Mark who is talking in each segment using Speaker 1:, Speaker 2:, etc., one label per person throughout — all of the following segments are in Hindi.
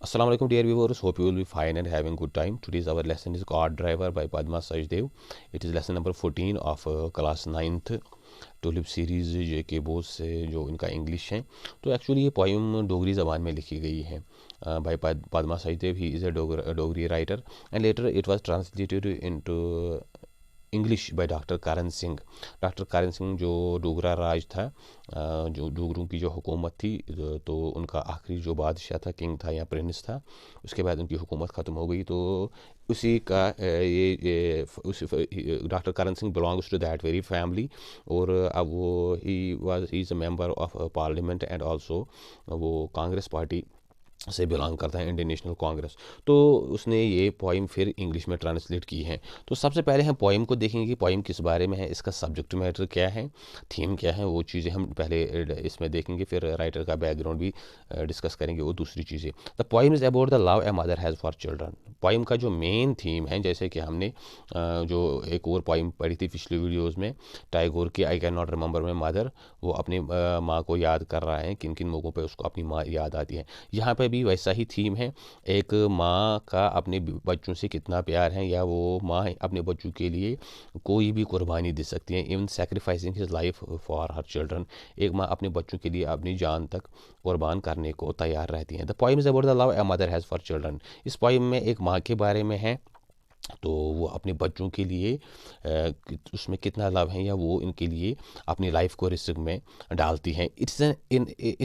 Speaker 1: Assalamu alaikum dear viewers, hope you will be fine and having good time. Today's our lesson is God Driver by Padma Sajdev. It is lesson number 14 of class 9th tulip series J K Bose से जो इनका इंग्लिश है। तो एक्चुअली ये पोइम डोगरी ज़बान में लिखी गई है by Padma Sachdev. He is a Dogri writer and later it was translated into English by doctor Karan Singh. Doctor Karan Singh जो डोगरा राज था, जो डोगरों की जो हुकूमत थी, तो उनका आखिरी जो बादशाह था, किंग था या प्रिंस था, उसके बाद उनकी हुकूमत ख़त्म हो गई. तो उसी का ये उस doctor Karan Singh belongs to that very family. और अब वो he is a member of parliament and also वो कांग्रेस पार्टी से बिलोंग करता है, इंडियन नेशनल कांग्रेस. तो उसने ये पोइम फिर इंग्लिश में ट्रांसलेट की है. तो सबसे पहले हम पोइम को देखेंगे कि पोइम किस बारे में है, इसका सब्जेक्ट मैटर क्या है, थीम क्या है, वो चीज़ें हम पहले इसमें देखेंगे. फिर राइटर का बैकग्राउंड भी डिस्कस करेंगे, वो दूसरी चीज़ें. The poem is about the love a mother has for children. Poem का जो मेन थीम है, जैसे कि हमने जो एक और पोइम पढ़ी थी पिछली वीडियोज़ में, टैगोर की I can not remember my mother, वो अपनी माँ को याद कर रहा है, किन किन मौक़ों पर उसको अपनी माँ याद आती है. यहाँ पे भी वैसा ही थीम है. एक माँ का अपने बच्चों से कितना प्यार है, या वो माँ अपने बच्चों के लिए कोई भी कुर्बानी दे सकती है, even sacrificing his life for her children. एक माँ अपने बच्चों के लिए अपनी जान तक कुर्बान करने को तैयार रहती है. The poem is about the love a mother has for children. इस पोइम में एक माँ के बारे में है, तो वो अपने बच्चों के लिए उसमें कितना लव है, या वो इनके लिए अपनी लाइफ को रिस्क में डालती हैं. It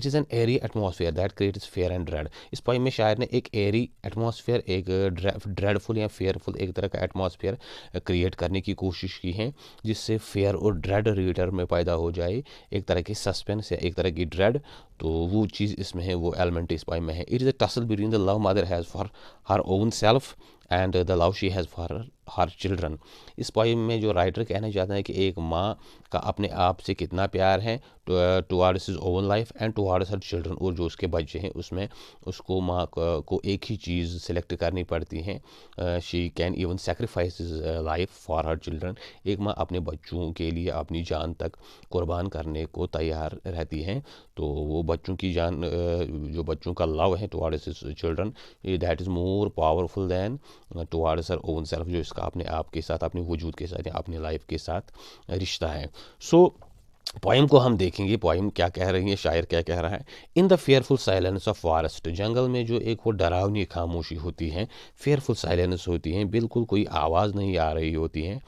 Speaker 1: is an eerie atmosphere that creates fear and dread. इस पोइम में शायर ने एक एरी एटमॉस्फेयर, एक ड्रेडफुल या फेयरफुल एक तरह का एटमॉस्फेयर क्रिएट करने की कोशिश की है, जिससे फेयर और ड्रेड रीडर में पैदा हो जाए, एक तरह की सस्पेंस या एक तरह की ड्रेड. तो वो चीज़ इसमें है, वो एलिमेंट इस पोइम में है. It is a tussle between the love mother has for her own self and the love she has for her children. इस पोइम में जो राइटर कहना चाहता है कि एक माँ का अपने आप से कितना प्यार है towards his own life and towards her children, और जो उसके बच्चे हैं उसमें उसको माँ को एक ही चीज़ सेलेक्ट करनी पड़ती है. She can even sacrifice his life for her children. एक माँ अपने बच्चों के लिए अपनी जान तक कुर्बान करने को तैयार रहती है. तो वो बच्चों की जान, जो बच्चों का लव है towards his children, that is more powerful then towards her own self, जो इसका अपने आप के साथ, अपने वजूद के साथ या अपनी लाइफ के साथ रिश्ता है. सो पोइम को हम देखेंगे, पोइम क्या कह रही है, शायर क्या कह रहा है. In the fearful silence of forest. जंगल में जो एक वो डरावनी खामोशी होती है, फेयरफुल साइलेंस होती है, बिल्कुल कोई आवाज़ नहीं आ रही होती है.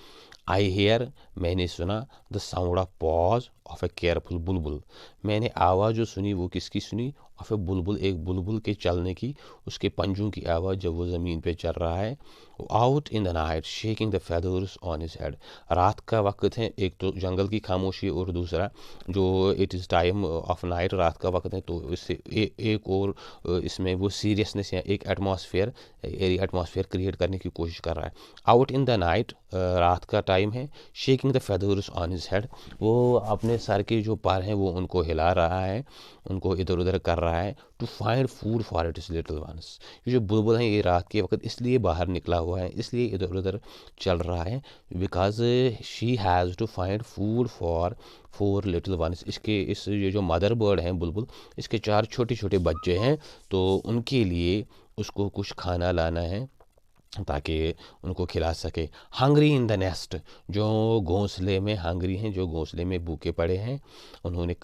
Speaker 1: आई हेयर, मैंने सुना, the sound of pause of A careful बुलबुल. मैंने आवाज़ जो सुनी वो किसकी सुनी, ऑफ ए बुलबुल, एक बुलबुल के चलने की, उसके पंजों की आवाज़ जब वो ज़मीन पे चल रहा है. Out in the night shaking the feathers on his head. रात का वक्त है, एक तो जंगल की खामोशी, और दूसरा जो it is time of night, रात का वक्त है, तो इससे एक और इसमें वो सीरियसनेस या एक एटमॉस्फेयर, एटमॉस्फेयर क्रिएट करने की कोशिश कर रहा है. आउट इन द नाइट, रात का टाइम है. Shaking the feathers on his head, वो अपने सर के जो पर हैं वो उनको हिला रहा है, उनको इधर उधर कर रहा है. To find food for its little ones. ये जो बुलबुल है ये रात के वक्त इसलिए बाहर निकला हुआ है, इसलिए इधर उधर चल रहा है, because she has to find food for four little ones. इसके ये जो मदर बर्ड हैं बुलबुल, इसके 4 छोटे छोटे बच्चे हैं, तो उनके लिए उसको कुछ खाना लाना है ताकि उनको खिला सके. हंगरी इन द नेस्ट, जो घोंसले में हंगरी हैं, जो घोंसले में भूखे पड़े हैं, उन्होंने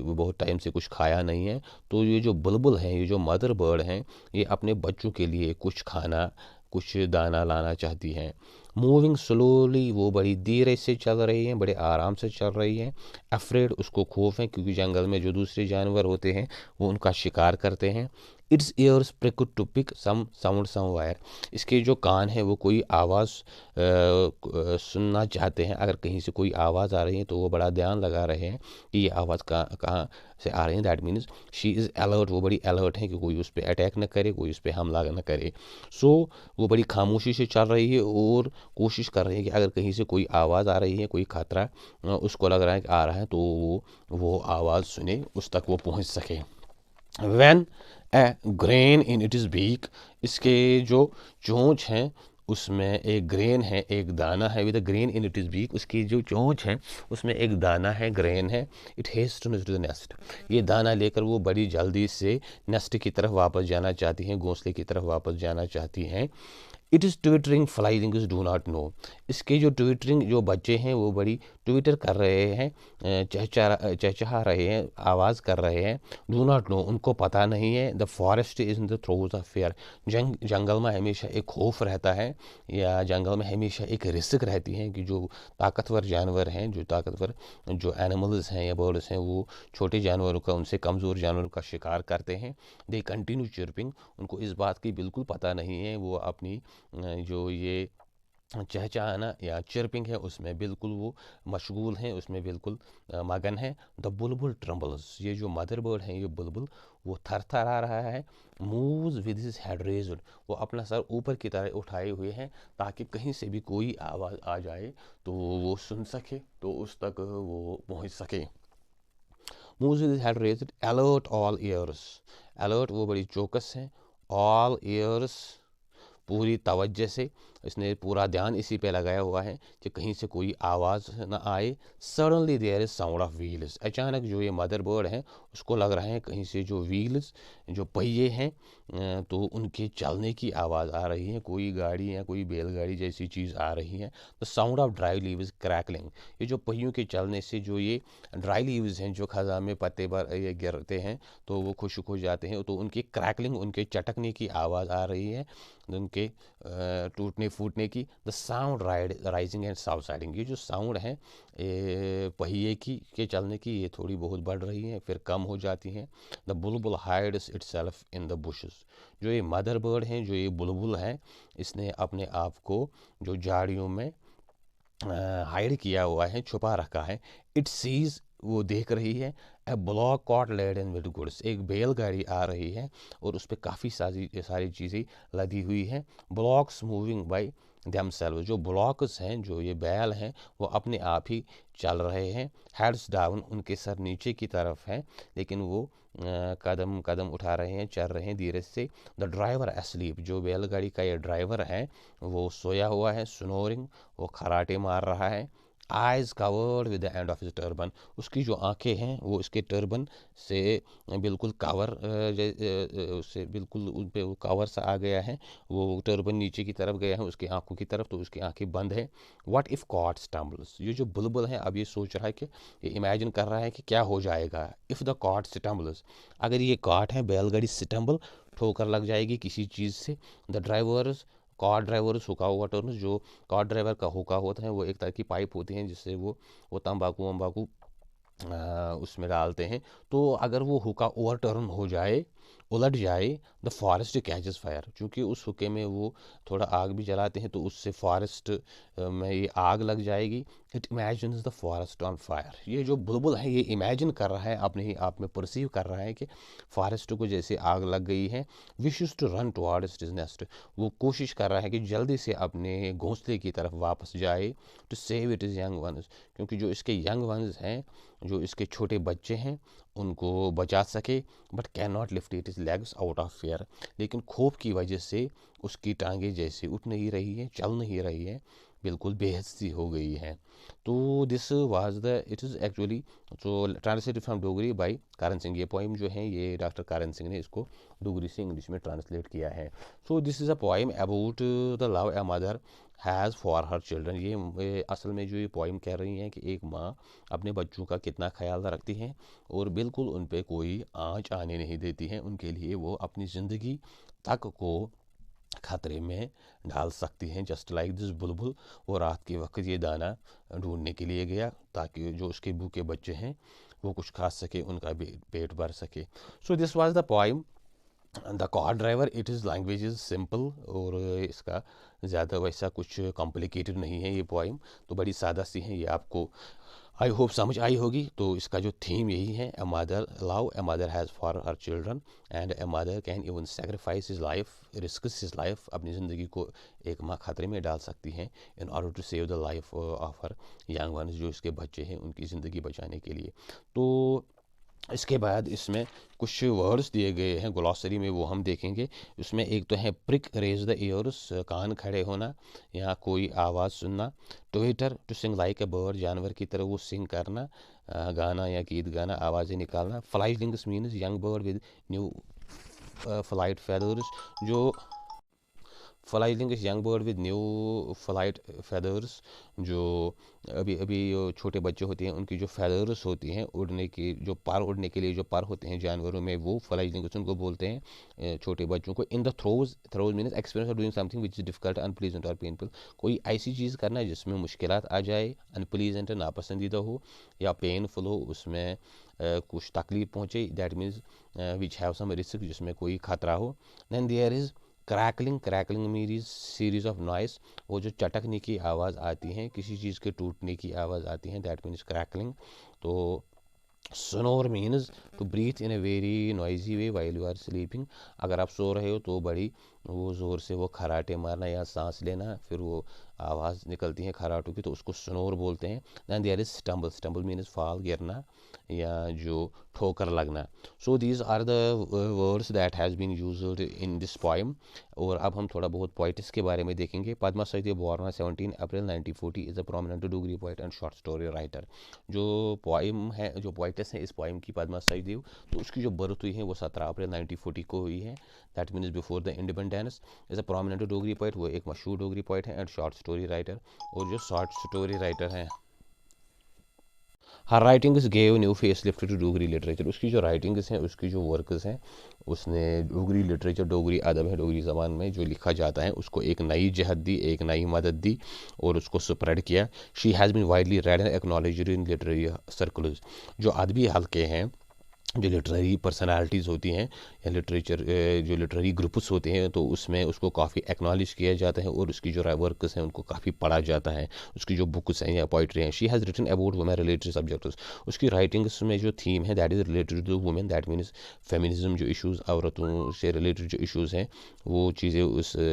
Speaker 1: बहुत टाइम से कुछ खाया नहीं है. तो ये जो बुलबुल हैं, ये जो मदर बर्ड हैं, ये अपने बच्चों के लिए कुछ खाना, कुछ दाना लाना चाहती हैं. मूविंग स्लोली, वो बड़ी धीरे से चल रही हैं, बड़े आराम से चल रही हैं. अफ्रेड, उसको खौफ है, क्योंकि जंगल में जो दूसरे जानवर होते हैं वो उनका शिकार करते हैं. Its ears pricked to pick some sound somewhere. इसके जो कान हैं वो कोई आवाज़ सुनना चाहते हैं. अगर कहीं से कोई आवाज़ आ रही है तो वो बड़ा ध्यान लगा रहे हैं कि ये आवाज़ कहाँ से आ रही है. That means she is alert, वो बड़ी अलर्ट है कि कोई उस पर अटैक न करे, कोई उस पर हमला न करे. सो वो बड़ी खामोशी से चल रही है और कोशिश कर रही है कि अगर कहीं से कोई आवाज़ आ रही है, कोई खतरा उसको लग रहा है कि आ रहा है, तो वो आवाज़ सुने, उस तक वो पहुंच सके. When a grain in it is beak. इसके जो चोंच हैं उसमें एक ग्रेन है, एक दाना है, with a grain in it is beak, उसकी जो चोंच है उसमें एक दाना है, ग्रेन है। इट हेस्टन्स टू द नेस्ट, ये दाना लेकर वो बड़ी जल्दी से नेस्ट की तरफ वापस जाना चाहती हैं, घोंसले की तरफ वापस जाना चाहती हैं। It is twittering fledglings do not know, इसके जो ट्विटरिंग जो बच्चे हैं वो बड़ी ट्विटर कर रहे हैं, चहचहा रहे हैं, आवाज़ कर रहे हैं। डू नॉट नो, उनको पता नहीं है। The forest is in the throes of fear, जंगल में हमेशा एक खौफ रहता है, या जंगल में हमेशा एक रिस्क रहती है कि जो ताकतवर जानवर हैं, जो ताकतवर जो एनिमल्स हैं या बर्ड्स हैं, वो छोटे जानवरों का, उनसे कमज़ोर जानवरों का शिकार करते हैं। दे कंटिन्यू चिर्पिंग, उनको इस बात की बिल्कुल पता नहीं है, वो अपनी जो ये चहचहाना या चिर्पिंग है उसमें बिल्कुल वो मशगूल हैं, उसमें बिल्कुल मगन है। द बुलबुल ट्रम्बल्स, ये जो मदर बर्ड है, ये बुलबुल, वो थर थर आ रहा है। Moves with his head raised, वो अपना सर ऊपर की तरह उठाए हुए हैं ताकि कहीं से भी कोई आवाज़ आ जाए तो वो सुन सके, तो उस तक वो पहुंच सके। Moves with his head raised, alert all years, alert वो बड़ी चौकस हैं, ऑल ईयर्स पूरी तवज्जो से, इसने पूरा ध्यान इसी पे लगाया हुआ है कि कहीं से कोई आवाज़ ना आए। Suddenly there is sound of wheels, अचानक जो ये मदर बर्ड है उसको लग रहा है कहीं से जो व्हील्स, जो पहिए हैं, तो उनके चलने की आवाज़ आ रही है, कोई गाड़ी या कोई बैलगाड़ी जैसी चीज़ आ रही है। The sound of dry leaves crackling, ये जो पहियों के चलने से जो ये ड्राई लीव्स हैं, जो खज़ां में पत्ते पर ये गिरते हैं तो वो खुश्क हो जाते हैं, तो उनकी क्रैकलिंग, उनके चटकने की आवाज़ आ रही है, उनके टूटने फूटने की। The sound rising and subsiding, ये जो साउंड है पहिए की के चलने की, ये थोड़ी बहुत बढ़ रही है फिर कम हो जाती हैं। The bulbul hides itself in the bushes, जो ये मदर बर्ड हैं, जो ये बुलबुल है, इसने अपने आप को जो झाड़ियों में हाइड किया हुआ है, छुपा रखा है। इट सीज, वो देख रही है, a bullock cart laden with goods, एक बैलगाड़ी आ रही है और उस पर काफ़ी सारी चीज़ें लदी हुई हैं। ब्लॉक्स मूविंग बाय themselves, जो ब्लॉक्स हैं, जो ये बैल हैं, वो अपने आप ही चल रहे हैं। हेड्स डाउन, उनके सर नीचे की तरफ हैं, लेकिन वो कदम कदम उठा रहे हैं, चल रहे हैं धीरे से। द ड्राइवर असलीप, जो बैलगाड़ी का ये ड्राइवर है वो सोया हुआ है, स्नोरिंग, वो खराटे मार रहा है। Eyes covered with the end of his turban, उसकी जो आंखें हैं वो इसके टर्बन से बिल्कुल कवर, उससे बिल्कुल उन पे वो कवर सा आ गया है, वो टर्बन नीचे की तरफ गया है उसकी आंखों की तरफ, तो उसकी आंखें बंद है। व्हाट इफ़ कॉट स्टम्बल्स, ये जो बुलबुल है अब ये सोच रहा है कि, ये इमेजिन कर रहा है कि क्या हो जाएगा। इफ़ द कॉट स्टम्बल्स, अगर ये कॉट है बैलगाड़ी स्टम्बल, ठोकर लग जाएगी किसी चीज़ से। द ड्राइवर्स, कार ड्राइवर, हुका हुआ टर्न्स, जो कार ड्राइवर का हुका होता है वो एक तरह की पाइप होती है जिससे वो तंबाकू वम्बाकू उसमें डालते हैं। तो अगर वो हुका ओवर टर्न हो जाए, उलट जाए, द फॉरेस्ट कैचेस फायर, क्योंकि उस हुक्के में वो थोड़ा आग भी जलाते हैं तो उससे फॉरेस्ट में ये आग लग जाएगी। It imagines the forest on fire, ये जो बुलबुल है ये इमेजिन कर रहा है, अपने ही आप में परसीव कर रहा है कि फॉरेस्ट को जैसे आग लग गई है। Wishes to run towards his nest, वो कोशिश कर रहा है कि जल्दी से अपने घोंसले की तरफ वापस जाए। To save it is young ones, क्योंकि जो इसके यंग वंस हैं, जो इसके छोटे बच्चे हैं, उनको बचा सके। But can not lift it is legs out of fair, लेकिन खौफ की वजह से उसकी टांगें जैसे उठ नहीं रही हैं, चल नहीं रही हैं, बिल्कुल बेहसी हो गई है। तो this was the, it is actually, तो translated from Dogri bye Karan Singh, ये पोइम जो है ये डॉक्टर करण सिंह ने इसको डोगरी से इंग्लिश में ट्रांसलेट किया है। So this is a poem about the love a mother has for her children, ये असल में जो ये पोइम कह रही हैं कि एक माँ अपने बच्चों का कितना ख्याल रखती है और बिल्कुल उन पे कोई आँच आने नहीं देती है, उनके लिए वो अपनी ज़िंदगी तक को खतरे में डाल सकती हैं। जस्ट लाइक दिस बुलबुल, वो रात के वक्त ये दाना ढूंढने के लिए गया ताकि जो उसके भूखे बच्चे हैं वो कुछ खा सके, उनका भी पेट भर सके। So this was the poem the car driver. It is language is simple, और इसका ज़्यादा वैसा कुछ कॉम्प्लिकेटेड नहीं है ये पोइम, तो बड़ी सादा सी है, ये आपको आई होप समझ आई होगी। तो इसका जो थीम यही है, a mother love a mother has for her children and a mother can even sacrifice his life, risks his life, अपनी ज़िंदगी को एक माँ खतरे में डाल सकती हैं in order to save the life of her young ones, जो इसके बच्चे हैं उनकी ज़िंदगी बचाने के लिए। तो इसके बाद इसमें कुछ वर्ड्स दिए गए हैं ग्लॉसरी में, वो हम देखेंगे। उसमें एक तो है प्रिक, रेज द ईयर्स, कान खड़े होना या कोई आवाज़ सुनना। Twitter, to sing like a bird, जानवर की तरह वो सिंग करना, गाना या गीत गाना, आवाज़ें निकालना। Fledglings means young bird with new flight feathers, जो fledgling young bird with new flight feathers, जो अभी अभी छोटे बच्चे होते हैं उनकी जो फेदर्स होती हैं उड़ने की, जो पर उड़ने के लिए जो पर होते हैं जानवरों में, वो फ्लाइंग उनको बोलते हैं छोटे बच्चों को। इन the throws means experience of doing something which is difficult, unpleasant और पेनफुल, कोई ऐसी चीज़ करना जिसमें मुश्किलात आ जाए, अनप्लीजेंट नापसंदीदा हो, या पेनफुल हो, उसमें कुछ तकलीफ पहुँचे, that means which have some risk, जिसमें कोई खतरा हो। Then there is crackling means series of noise, वो जो चटकने की आवाज़ आती है, किसी चीज़ के टूटने की आवाज़ आती है, दैट मीन्स क्रैकलिंग। तो snore means to breathe in a very noisy way while you are sleeping, अगर आप सो रहे हो तो बड़ी वो ज़ोर से वो खराटे मारना या सांस लेना, फिर वो आवाज़ निकलती है खराटों की, तो उसको स्नोर बोलते हैं। Then there is stumble means fall, गिरना या जो ठोकर लगना। So these are the words that has been used in this poem. और अब हम थोड़ा बहुत पोइट्स के बारे में देखेंगे। Padma Sachdev born 17 April 1940 is a prominent Dogri poet and short story writer. जो पोइम है, जो पोइटस है इस पोइम की, पद्मा सचदेव, तो उसकी जो बर्थ हुई है वो 17 अप्रैल 1940 को हुई है, that means before the independence. Is a prominent Dogri poet, वो एक मशहूर डोगरी पोइट है, एंड शॉर्ट स्टोरी राइटर, और जो शॉर्ट स्टोरी राइटर हैं। Her writings gave new face lift to Dogri literature, उसकी जो राइटिंग्स हैं, उसकी जो वर्क्स हैं, उसने डोगरी लिटरेचर, डोगरी अदब है, डोगरी ज़बान में जो लिखा जाता है उसको एक नई जहत दी, एक नई मदद दी और उसको स्प्रेड किया। She has been widely read and acknowledged in literary circles, जो अदबी हल्के हैं, जो लिटरेरी पर्सनालिटीज़ होती हैं या जो लिटरेरी ग्रुप्स होते हैं, तो उसमें उसको काफ़ी एक्नॉलेज किया जाता है और उसकी जो वर्क्स हैं उनको काफ़ी पढ़ा जाता है, उसकी जो बुक्स हैं या पोइट्री हैं। She has written about women related subjects, उसकी राइटिंग्स में जो थीम है that is related to women, that means feminism, जो इशूज़ औरतों से रिलेटेड जो इशूज़ हैं वो चीज़ें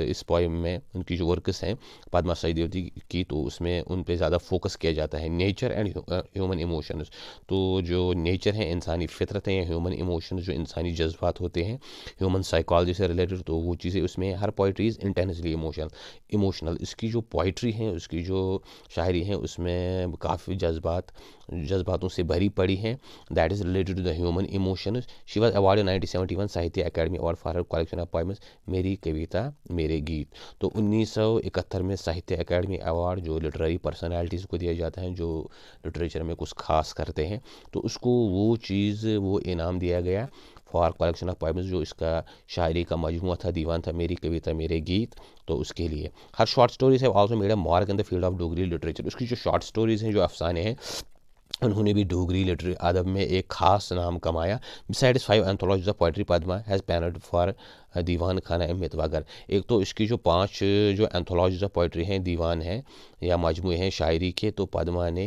Speaker 1: इस पोएम में उनकी जो वर्क्स हैं पद्मा सचदेव की, तो उसमें उन पर ज़्यादा फोकस किया जाता है। नेचर एंड ह्यूमन इमोशंस, तो जो नेचर है, इंसानी फितरत है, ह्यूमन इमोशंस जो इंसानी जज्बात होते हैं, ह्यूमन साइकोलॉजी से रिलेटेड, तो वो चीज़ें उसमें, हर पोइट्री इज़ इंटेंसली इमोशनल। इसकी जो पोइट्री है, उसकी जो शायरी है, उसमें काफ़ी जज्बातों से भरी पड़ी हैं, that is related to the human emotions. She was award 1971 Sahitya Akademi award for her collection of poems, Meri Kavita Mere Geet. तो 1971 में साहित्य अकेडमी अवार्ड जो लिटरेरी पर्सनैलिटीज़ को दिया जाता है, जो लिटरेचर में कुछ खास करते हैं, तो उसको वो चीज़, वो इनाम दिया गया फॉर कलेक्शन ऑफ पोएम्स, जो इसका शायरी का मजमूआ था, दीवान था, मेरी कविता मेरे गीत, तो उसके लिए। Her short stories have also made a mark in the field of Dogri literature, उसकी जो शॉर्ट स्टोरीज़ हैं, जो अफसाने हैं, उन्होंने भी डोगरी लिटरेरी अदब में एक ख़ास नाम कमाया। Besides 5 anthologies of poetry, Padma has penned four Diwan Khana एम मितवागर। एक तो इसकी जो 5 जो एंथोलॉजीज ऑफ पोइट्री हैं, दीवान हैं या मजमूए हैं शायरी के, तो पद्मा ने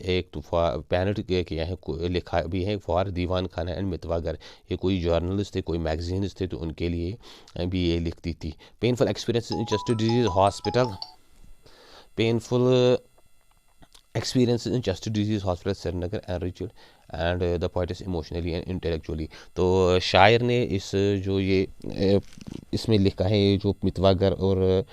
Speaker 1: एक तो पैनल किया है, लिखा भी है फॉर दीवान खाना एंड मितवागर। ये कोई जर्नलिस्ट थे, कोई मैगजीन्स थे, तो उनके लिए भी ये लिखती थी। Painful experience in chest disease hospital, painful experiences in chest disease hospital Srinagar enriched and the poet is emotionally and intellectually. तो शायर ने इस जो ये इसमें लिखा है, ये जो मितवागर और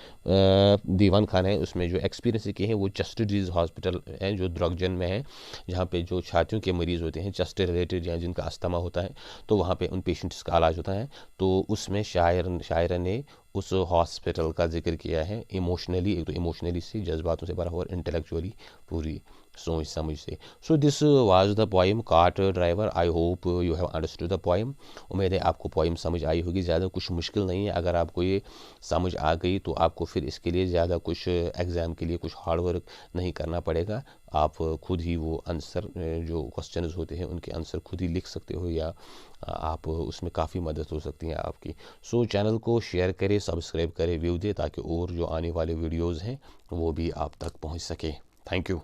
Speaker 1: दीवान खाना है, उसमें जो एक्सपीरियंस किए हैं वो चेस्ट डिजीज़ हॉस्पिटल है जो द्रगजन में है, जहाँ पे जो छातियों के मरीज़ होते हैं, चेस्ट रिलेटेड या जिनका अस्थमा होता है, तो वहाँ पे उन पेशेंट्स का इलाज होता है। तो उसमें शायर ने उस हॉस्पिटल का जिक्र किया है इमोशनली, एक तो इमोशनली से, जज्बातों से भरा हुआ, और इंटेलेक्चुअली पूरी सोच समझ से। So this was the poem cart driver. I hope you have understood the poem. उम्मीद है आपको पोएम समझ आई होगी। ज़्यादा कुछ मुश्किल नहीं है, अगर आपको ये समझ आ गई तो आपको फिर इसके लिए ज़्यादा कुछ एग्ज़ाम के लिए कुछ हार्ड वर्क नहीं करना पड़ेगा। आप खुद ही वो आंसर, जो क्वेश्चंस होते हैं उनके आंसर खुद ही लिख सकते हो, या आप उसमें काफ़ी मदद हो सकती है आपकी। सो चैनल को शेयर करें, सब्सक्राइब करें, व्यू दें, ताकि और जो आने वाले वीडियोज़ हैं वो भी आप तक पहुँच सके। Thank you.